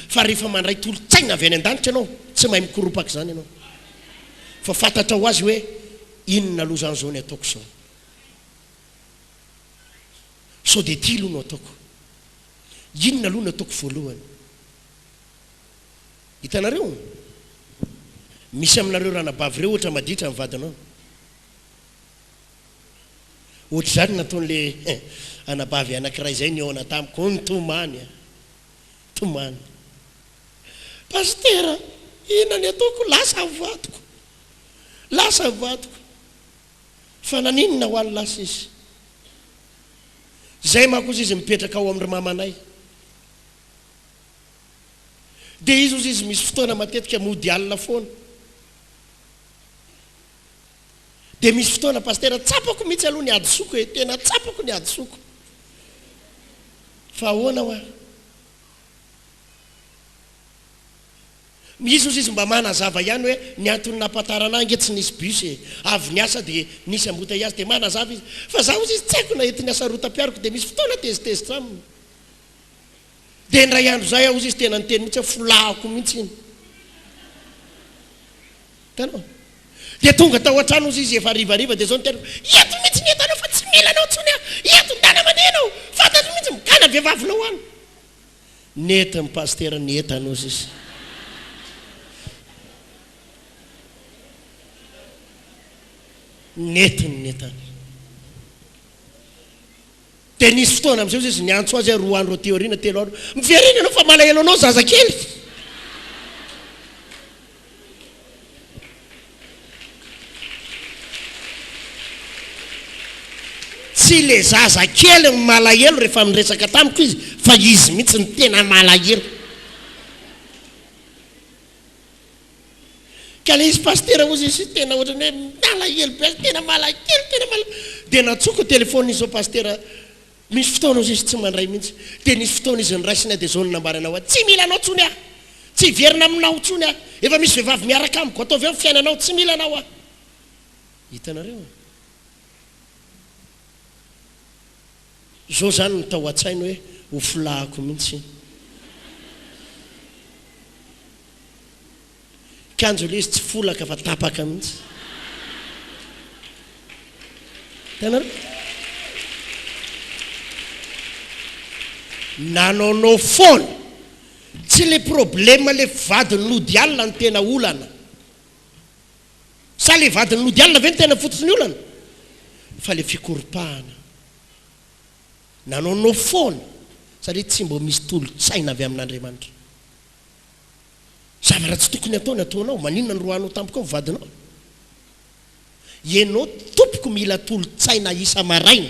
Fa rehefa mandray tolotsaina avy any an-danitra ianao, tsy mahay mikoropaka zany ianao. Fa fantatra ho azy hoe inona lozan'izao ny ataoko zao, sao dia ty aloha no ataoko, inona aloha no ataoko voalohany. Hitanareo, misy aminareo ranabavy reo ohatra maditra mivadinao. Ohatra zany nataon'le anabavy anankiray izay ny aona tamiko, ny tomany. Tomany, pastera, inona ny ataoko? Lasa vadiko, lasa vadiko. Fa naninona ho any lasa izy? Zay manko izy mipetraka ao amin'ny mamanay. Dia izy misy fotoana matetika mody alina foana. Dia misy fotoana pastera tsapako mihitsy aloha ny adisoko, tena tsapako ny adisoko. Fa ahoana hoa? Izy mba manazava ihany hoe ny antony nampatarana nge tsy nisy bus avy ny asa dia nisy embouteillage dia manazava izy. Fa zaho izy tsy haiko na entiny asa rotam-piaroko dia misy fotoana tezitezitra aminy. Dia ndray andro zay aho izy tena niteny mihitsy folahako mihitsy iny. Tanao? Dia tonga tao an-trano izy efa rivariva dia zao niteny, eto mihitsy ny entanao fa tsy mila anao tsony aho, eto ndana manenao, fantatro mihitsy mikana vehivavinao any. Neta ny pastera nentanao izy. Netany. Dia nisy fotoana amin'izay izy niantso azy roa andro teoriana telo andro, miverina anao fa malahelo anao zazakely. Tsy le zazakely malahelo rehefa miresaka tamiko izy, fa izy mihitsy ny tena malahelo. Kale izy pastera ozy izy tena ohatrany hoe malahelo be, tena malahelo, tena malahelo. Dia natsoko telefôny izao pastera, misy fotoana izy tsy mandray mihitsy. Dia nisy fotoana izy niraisina dia zao nambara hoe tsy mila anao tsony aho, tsy verina aminao tsony aho, efa misy vehivavy miaraka amiko, ataovy eo fiainanao, tsy mila anao aho. Hitanareo? Zao zany ny tao an-tsainy hoe ho filahako mihitsy. Kanjo le izy tsy folaka fa tapaka mihitsy. Tanareo? Nanaonao foana, tsy le problema le vadiny lody alina ny tena olana, sa le vadiny lody alina ve ny tena fototsiny olana fa le fikoropahana nanaonao foana satria tsy mbo misy tolo-tsaina avy amin'Andriamanitra. Zavatra tsy tokony ataony ataonao, maninona ny roanao tampoko ny vadinao? Ianao tompoko mila tolo-tsaina isa maraina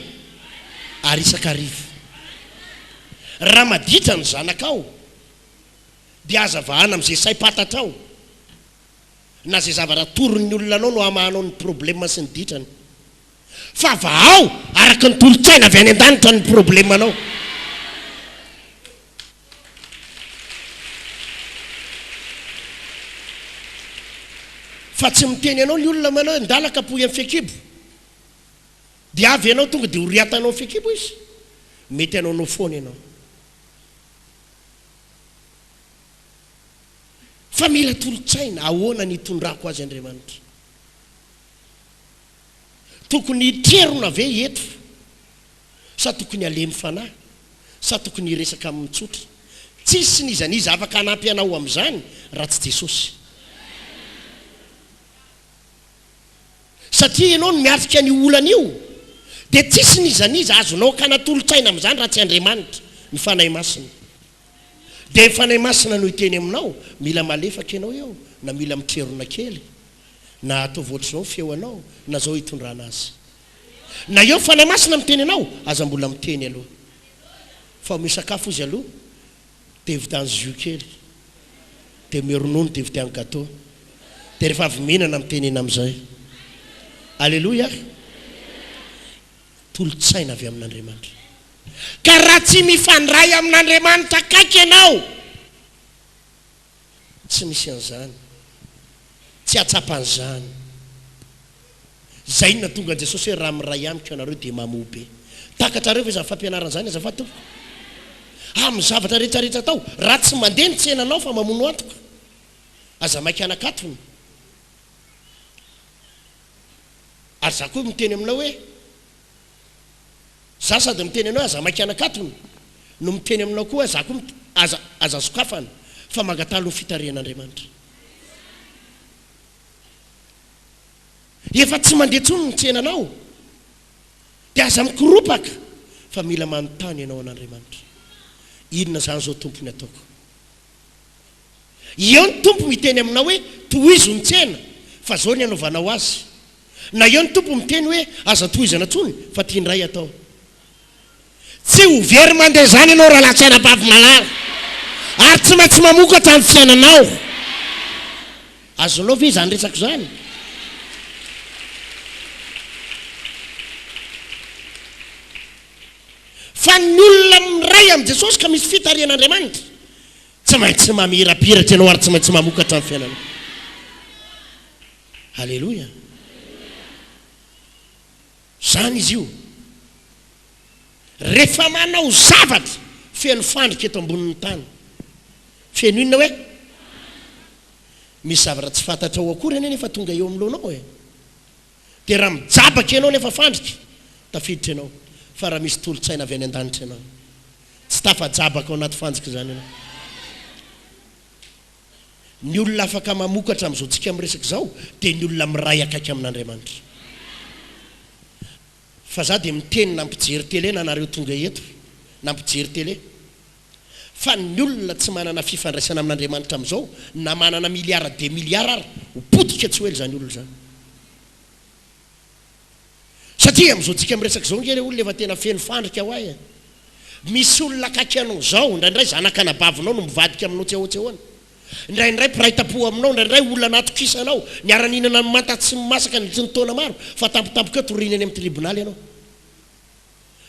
ary isakarivo. Raha maditra ny zanakao dia aza vahana amin'izay saim-patatrao na izay zavatra toron'ny olona anao no hamahanao ny problema sy ny ditrany, fa vahao araka ny tolo-tsaina avy any an-danitra ny problemanao. Fa tsy miteny anao ny olona manao ndalaka poy amin'ny fekibo dia avy ianao tonga dia horiatanao fekibo izy, mety anao foana ianao. Fa mila tolo-tsaina ahoana ny hitondrako azy Andriamanitra. Tokony hitrerona ve eto sa tokony alemy fanahy sa tokony hiresaka amin'ny tsotra? Tsisy nizaniza afaka hanampy anao amin'izany raha tsy Jesosy. Satria ianao no miatrika ny olana io dia tsisy nizaniza azonao kanatolo-tsaina amin'izany raha tsy Andriamanitra ny fanahy masina. Dia ny fanahy masina no hiteny aminao, mila malefaka ianao eo na mila mitrerona kely na atao voatr'izao feo anao na zao hitondrana azy. Na eo fanahy masina miteny anao, aza mbola miteny aloha. Fa misakafo izy aloha dia vitany jus kely, dia meronono dia vitany gâteau, dia rehefa avy mihinana miteny ena amin'izay. Alléluia. Tolo-tsaina avy amin'Andriamanitra. Ka raha tsy mifandray amin'Andriamanitra kaiky ianao, tsy misy an'izany, tsy atsapan'izany. Zay na tonga Jesosy hoe raha miray amiko ianareo dia mamobe. Takatrareo fa izy fampianarana izany aza fatoko amin'ny zavatra rehetrarehetra tao. Raha tsy mandeha ny tsenanao fa mamono antoka, aza maika anakatony. Ary za koa miteny aminao hoe za sady miteny anao aza maika anakatony no miteny aminao koa za koa aza sokafana fa mangatalo ny fitarian'Andriamanitra. Efa tsy mandeha tsony ny tsenanao dia aza mikoropaka fa mila manontany ianao an'Andriamanitra, inona zany zao tompony ataoko? Eo ny tompo miteny aminao hoe tohizo ny tsena fa zao ny anaovanao azy, na eo ny tompo miteny hoe aza tohizana tsony fa tiandray atao. Tsy ho very mandeha zany ianao raha latsaina bavy malala ary tsy maintsy mamokatra amin'ny fiainanao. Azonao ve zany resako zany? Fa ny olona miray amin'ny Jesosy ka misy fitarian'Andriamanitra tsy maintsy mamirapiratra ianao ary tsy maintsy mamokatra amin'ny fiainanao. Alléluia. Zany izy io. Rehefa manao zavatra feno fandrika eto ambonin'ny tany, feno inona hoe misy zavatra tsy fantatrao akory ane nefa tonga eo amin'loanao e. Dia raha mijabaka ianao nefa fandrika tafiditra ianao, fa raha misy tolo-tsaina avy any an-danitra ianao tsy tafajabaka ao anaty fanjika zany ianao. Ny olona afaka mamokatra amin'izao tsika miresaka zao dia ny olona miray akaiky amin'Andriamanitra. Fa za dia miteny nampijery télé na nareo tonga eto nampijery télé fa ny olona tsy manana fifandraisana amin'Andriamanitra amin'izao na manana miliara de miliara ary hopodika tsy hoe zany olona zany. Satria amin'izao tsika miresaka zao nge olona efa tena feno fandrika ho ahy. Misy olona akaiky anao zao indraindray zanak'anabavinao no mivadika aminao tsy ahoatsy ahoana, indraindray mpiray tapo aminao, indraindray olona anatokisanao niara-ninana mantatsy masaka ny taona maro fa tampotampoka eo torinany amin'ny tribonaly ianao.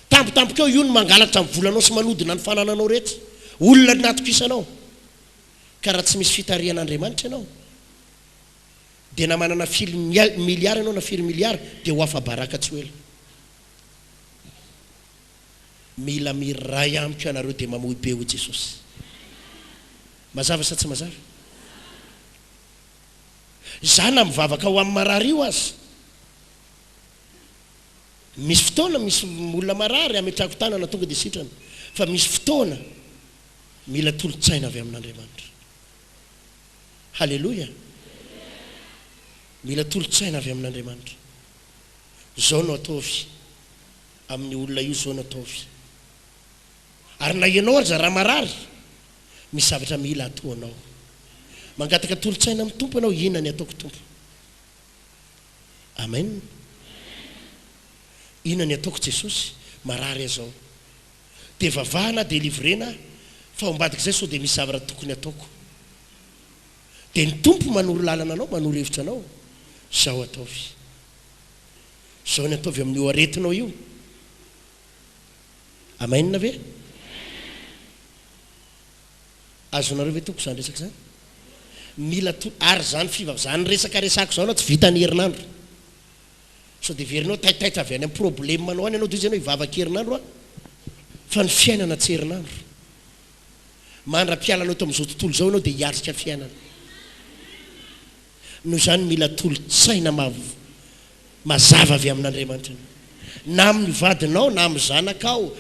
Tampotampoka eo io no mangalatra amin'ny volanao sy manodina ny fanananao rehetra, olona natokisanao. Ka raha tsy misy fitarian'Andriamanitra ianao dia na manana firy miliara ianao na firy miliara dia ho afa-baraka tsy ho ela. Mila miray amiko ianareo dia mamohy be ho Jesosy. Mazava sa tsy mazava? Za na mivavaka ho amin'ny marary io azy, misy fotoana misy olona marary ametrako tanana tonga dia sitrana, fa misy fotoana mila tolo-tsaina avy amin'Andriamanitra. Halleluja. mila tolotsaina avy amin'Andriamanitra. Zao no ataovy amin'ny olona io, zao no ataovy. Ary na ianao aza raha marary, misy zavatra mila atao anao. Mangataka tolotsaina amin'ny Tompo anao, inona ny ataoko Tompo? Amen. Inona ny ataoko Jesosy? Marary azao. Dia vavahana, dia livrena, fa ombadika izay sao dia misy zavatra tokony ataoko. Dia ny Tompo manoro lalana anao, manoro hevitra anao. Zao ataovy. Zao ny ataovy amin'io aretinao io. Amen ve? Azonareo ve toko izany resaka izany? Mila ary zany zany resaka resako zao anao tsy vita ny herinandro. Sao dia verinao taitaitra avy any amin'ny problemanao any ianao dia izy ianao hivavaka-herinandro a. Fa ny fiainana tsy herinandro. Mandra-pialanao eto amin'izao tontolo izao ianao dia hiatrika fiainana. Noho izany mila tolotsaina mazava avy amin'Andriamanitra. Na amin'ny vadinao na amin'ny zanakao.